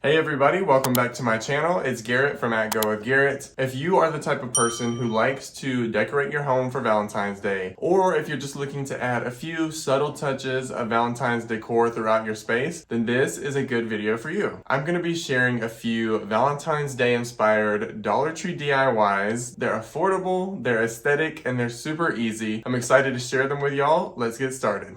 Hey everybody, welcome back to my channel. It's Garrett from @GoWithGarrett. If you are the type of person who likes to decorate your home for Valentine's Day, or if you're just looking to add a few subtle touches of Valentine's decor throughout your space, then this is a good video for you. I'm going to be sharing a few Valentine's Day inspired Dollar Tree DIYs. They're affordable, they're aesthetic, and they're super easy. I'm excited to share them with y'all. Let's get started.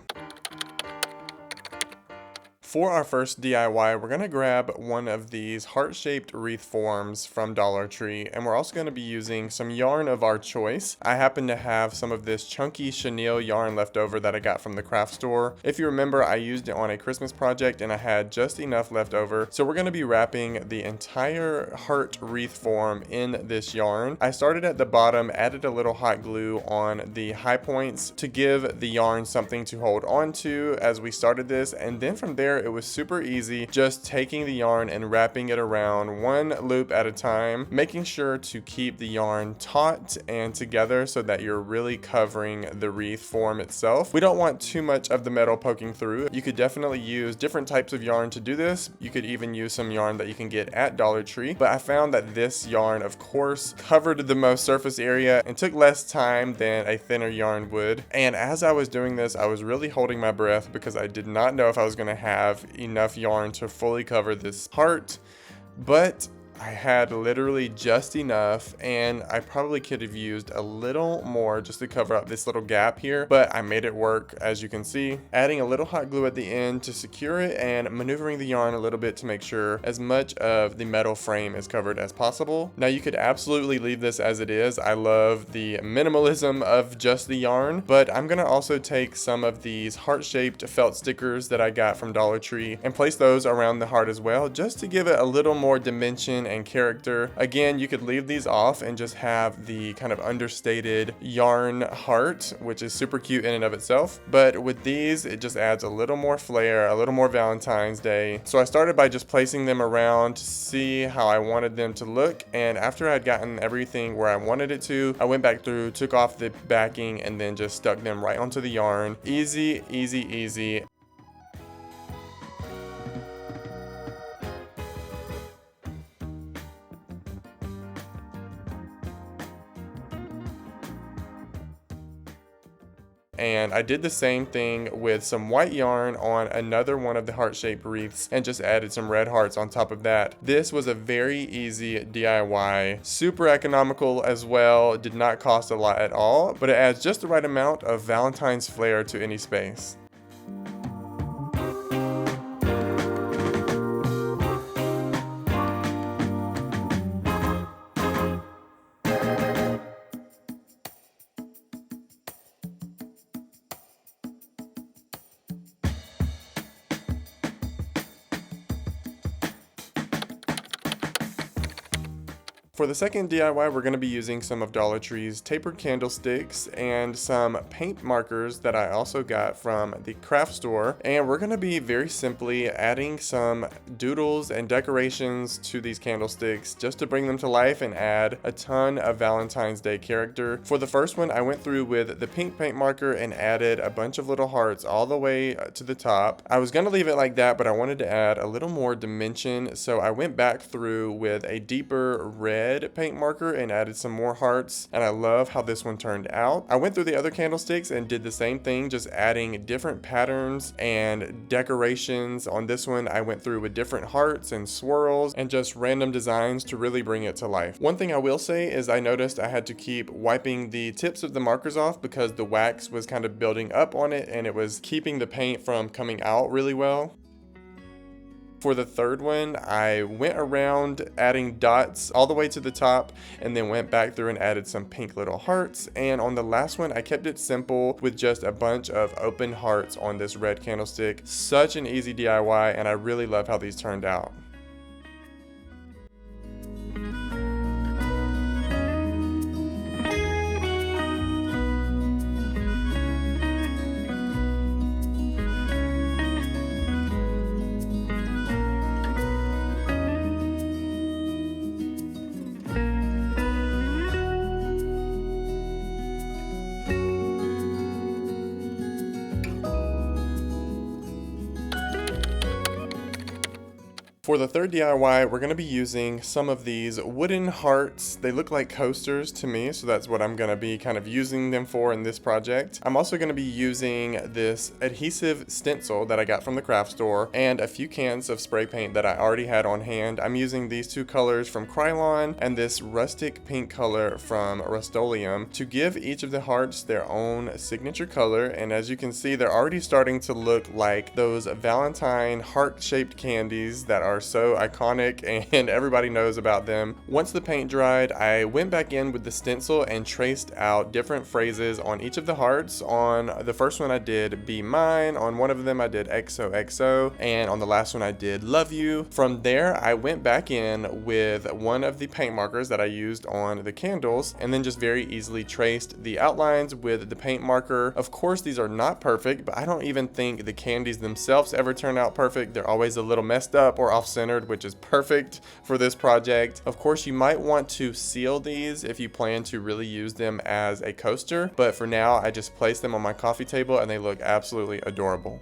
For our first DIY, we're going to grab one of these heart-shaped wreath forms from Dollar Tree, and we're also going to be using some yarn of our choice. I happen to have some of this chunky chenille yarn left over that I got from the craft store. If you remember, I used it on a Christmas project and I had just enough left over. So we're going to be wrapping the entire heart wreath form in this yarn. I started at the bottom, added a little hot glue on the high points to give the yarn something to hold on to as we started this, and then from there it was super easy, just taking the yarn and wrapping it around one loop at a time, making sure to keep the yarn taut and together so that you're really covering the wreath form itself. We don't want too much of the metal poking through. You could definitely use different types of yarn to do this. You could even use some yarn that you can get at Dollar Tree, but I found that this yarn, of course, covered the most surface area and took less time than a thinner yarn would. And as I was doing this, I was really holding my breath because I did not know if I was going to have enough yarn to fully cover this heart, but I had literally just enough, and I probably could have used a little more just to cover up this little gap here, but I made it work, as you can see. Adding a little hot glue at the end to secure it and maneuvering the yarn a little bit to make sure as much of the metal frame is covered as possible. Now you could absolutely leave this as it is. I love the minimalism of just the yarn, but I'm gonna also take some of these heart-shaped felt stickers that I got from Dollar Tree and place those around the heart as well, just to give it a little more dimension and character. Again, you could leave these off and just have the kind of understated yarn heart, which is super cute in and of itself, but with these it just adds a little more flair, a little more Valentine's Day. So I started by just placing them around to see how I wanted them to look, and after I'd gotten everything where I wanted it to, I went back through, took off the backing, and then just stuck them right onto the yarn. Easy, easy, easy. And I did the same thing with some white yarn on another one of the heart-shaped wreaths and just added some red hearts on top of that. This was a very easy DIY, super economical as well, did not cost a lot at all, but it adds just the right amount of Valentine's flair to any space. For the second DIY, we're going to be using some of Dollar Tree's tapered candlesticks and some paint markers that I also got from the craft store. And we're going to be very simply adding some doodles and decorations to these candlesticks just to bring them to life and add a ton of Valentine's Day character. For the first one, I went through with the pink paint marker and added a bunch of little hearts all the way to the top. I was going to leave it like that, but I wanted to add a little more dimension, so I went back through with a deeper red paint marker and added some more hearts, and I love how this one turned out. I went through the other candlesticks and did the same thing, just adding different patterns and decorations. On this one, I went through with different hearts and swirls and just random designs to really bring it to life. One thing I will say is I noticed I had to keep wiping the tips of the markers off because the wax was kind of building up on it and it was keeping the paint from coming out really well. For the third one, I went around adding dots all the way to the top and then went back through and added some pink little hearts. And on the last one, I kept it simple with just a bunch of open hearts on this red candlestick. Such an easy DIY, and I really love how these turned out. For the third DIY, we're going to be using some of these wooden hearts. They look like coasters to me, so that's what I'm going to be kind of using them for in this project. I'm also going to be using this adhesive stencil that I got from the craft store and a few cans of spray paint that I already had on hand. I'm using these two colors from Krylon and this rustic pink color from Rust-Oleum to give each of the hearts their own signature color. And as you can see, they're already starting to look like those Valentine heart-shaped candies that are so iconic and everybody knows about them. Once the paint dried, I went back in with the stencil and traced out different phrases on each of the hearts. On the first one I did "Be Mine," on one of them I did "XOXO," and on the last one I did "Love You." From there, I went back in with one of the paint markers that I used on the candles and then just very easily traced the outlines with the paint marker. Of course, these are not perfect, but I don't even think the candies themselves ever turn out perfect. They're always a little messed up or off-centered, which is perfect for this project. Of course, you might want to seal these if you plan to really use them as a coaster, but for now, I just placed them on my coffee table and they look absolutely adorable.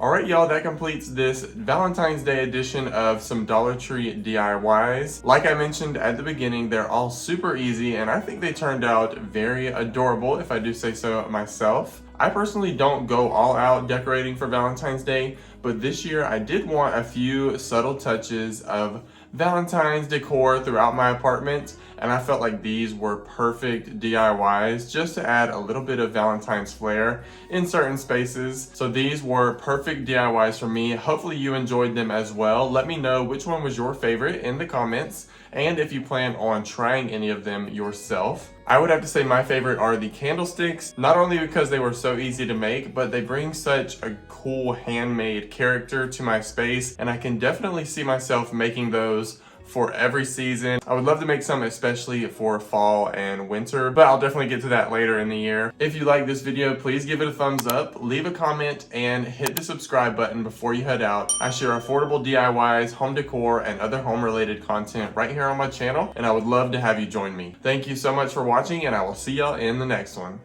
Alright y'all, that completes this Valentine's Day edition of some Dollar Tree DIYs. Like I mentioned at the beginning, they're all super easy and I think they turned out very adorable, if I do say so myself. I personally don't go all out decorating for Valentine's Day, but this year I did want a few subtle touches of Valentine's decor throughout my apartment, and I felt like these were perfect DIYs just to add a little bit of Valentine's flair in certain spaces. So these were perfect DIYs for me. Hopefully you enjoyed them as well. Let me know which one was your favorite in the comments, and if you plan on trying any of them yourself. I would have to say my favorite are the candlesticks, not only because they were so easy to make, but they bring such a cool handmade character to my space, and I can definitely see myself making those for every season. I would love to make some especially for fall and winter, but I'll definitely get to that later in the year. If you like this video, please give it a thumbs up, leave a comment, and hit the subscribe button before you head out. I share affordable DIYs, home decor, and other home-related content right here on my channel, and I would love to have you join me. Thank you so much for watching, and I will see y'all in the next one.